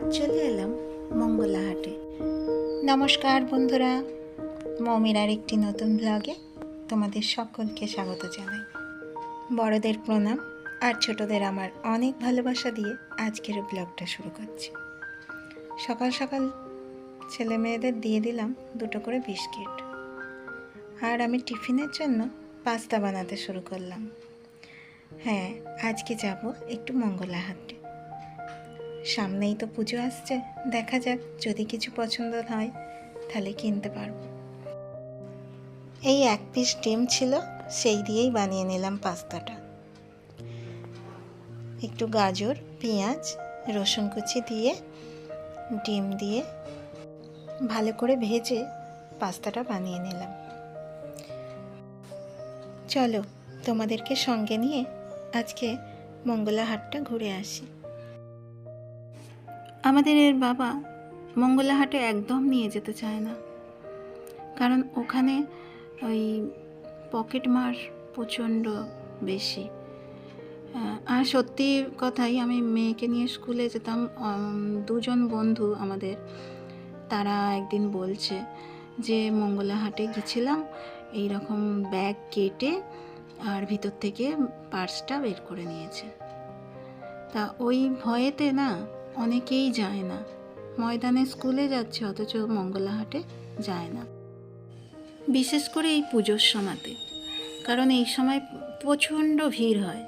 আজ চলে এলাম মঙ্গলাহাটে। নমস্কার বন্ধুরা, মমির আর একটি নতুন ব্লগে তোমাদের সকলকে স্বাগত জানাই। বড়দের প্রণাম আর ছোটদের আমার অনেক ভালোবাসা দিয়ে আজকের ব্লগটা শুরু করছি। সকাল সকাল ছেলে মেয়েদের দিয়ে দিলাম 2টো করে বিস্কিট, আর আমি টিফিনের জন্য পাস্তা বানাতে শুরু করলাম। হ্যাঁ, আজকে যাব একটু মঙ্গলাহাটে। সামনেই তো পুজো আসছে, দেখা যাক যদি কিছু পছন্দ হয় তাহলে কিনতে পারবো। এই 1 পিস ডিম ছিল, সেই দিয়েই বানিয়ে নিলাম পাস্তাটা। একটু গাজর, পেঁয়াজ, রসুন কুচি দিয়ে ডিম দিয়ে ভালো করে ভেজে পাস্তাটা বানিয়ে নিলাম। চলো তোমাদেরকে সঙ্গে নিয়ে আজকে মঙ্গলাহাটটা ঘুরে আসি। আমাদের এর বাবা মঙ্গলাহাটে একদম নিয়ে যেতে চায় না, কারণ ওখানে ওই পকেট মার প্রচণ্ড বেশি। আর সত্যি কথাই, আমি মেয়েকে নিয়ে স্কুলে যেতাম, 2জন বন্ধু আমাদের, তারা একদিন বলছে যে মঙ্গলাহাটে গেছিলাম, এই রকম ব্যাগ কেটে আর ভিতর থেকে পার্সটা বের করে নিয়েছে। তা ওই ভয়েতে না অনেকেই যায় না। ময়দানে স্কুলে যাচ্ছে অথচ মঙ্গলাহাটে যায় না, বিশেষ করে এই পুজোর সময়তে, কারণ এই সময় প্রচণ্ড ভিড় হয়।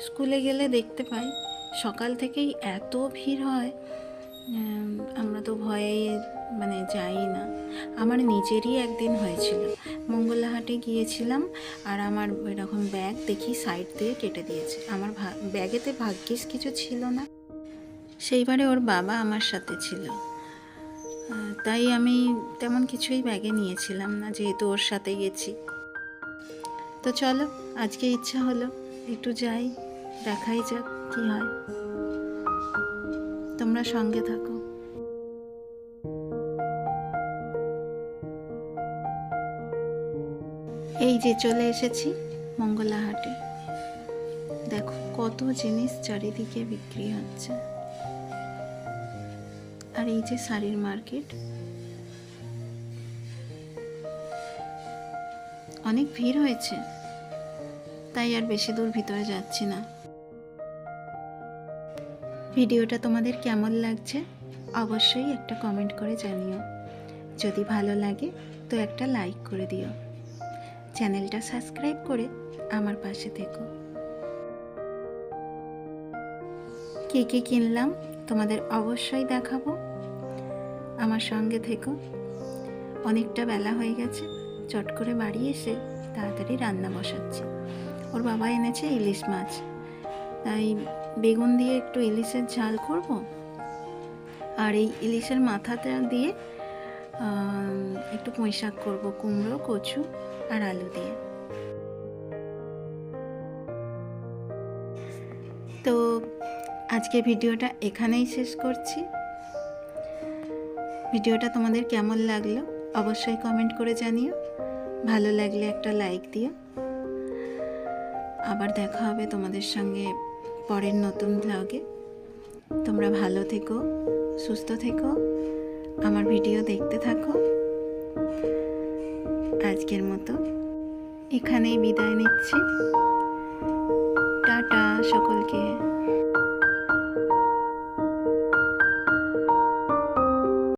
স্কুলে গেলে দেখতে পাই সকাল থেকেই এত ভিড় হয়, আমরা তো ভয়ে যাই না। আমার নিজেরই একদিন হয়েছিল, মঙ্গলাহাটে গিয়েছিলাম আর আমার এরকম ব্যাগ দেখি সাইড দিয়ে কেটে দিয়েছে। আমার ব্যাগেতে ভাগ্যিস কিছু ছিল না, সেইবারে ওর বাবা আমার সাথে ছিল, তাই আমি তেমন কিছুই ব্যাগে নিয়েছিলাম না, যেহেতু ওর সাথে গেছি। তো চলো, আজকে ইচ্ছা হলো একটু যাই, দেখাই যাক কি হয়। তোমরা সঙ্গে থাকো। এই যে চলে এসেছি মঙ্গলাহাটে। দেখো কত জিনিস চারিদিকে বিক্রি হচ্ছে। আর এই যে শাড়ির মার্কেট, অনেক ভিড় হয়েছে, তাই আর বেশি দূর ভিতরে যাচ্ছি না। ভিডিওটা তোমাদের কেমন লাগছে অবশ্যই একটা কমেন্ট করে জানিও। যদি ভালো লাগে তো একটা লাইক করে দিও, চ্যানেলটা সাবস্ক্রাইব করে আমার পাশে থেকো। কী কী কিনলাম তোমাদের অবশ্যই দেখাবো, আমার সঙ্গে থেকো। অনেকটা বেলা হয়ে গেছে, চট করে বাড়ি এসে তাড়াতাড়ি রান্না বসাচ্ছি। ওর বাবা এনেছে ইলিশ মাছ, তাই বেগুন দিয়ে একটু ইলিশের ঝাল করব, আর এই ইলিশের মাথাটা দিয়ে একটু পুঁই শাক করবো, কুমড়ো, কচু আর আলু দিয়ে। তো আজকে ভিডিওটা এখানেই শেষ করছি। ভিডিওটা তোমাদের কেমন লাগলো অবশ্যই কমেন্ট করে জানিও, ভালো লাগলে একটা লাইক দিও। আবার দেখা হবে তোমাদের সঙ্গে পরের নতুন ব্লগে। তোমরা ভালো থেকো, সুস্থ থেকো, আমার ভিডিও দেখতে থাকো। আজকের মতো এখানেই বিদায় নিচ্ছি। টাটা সকলকে।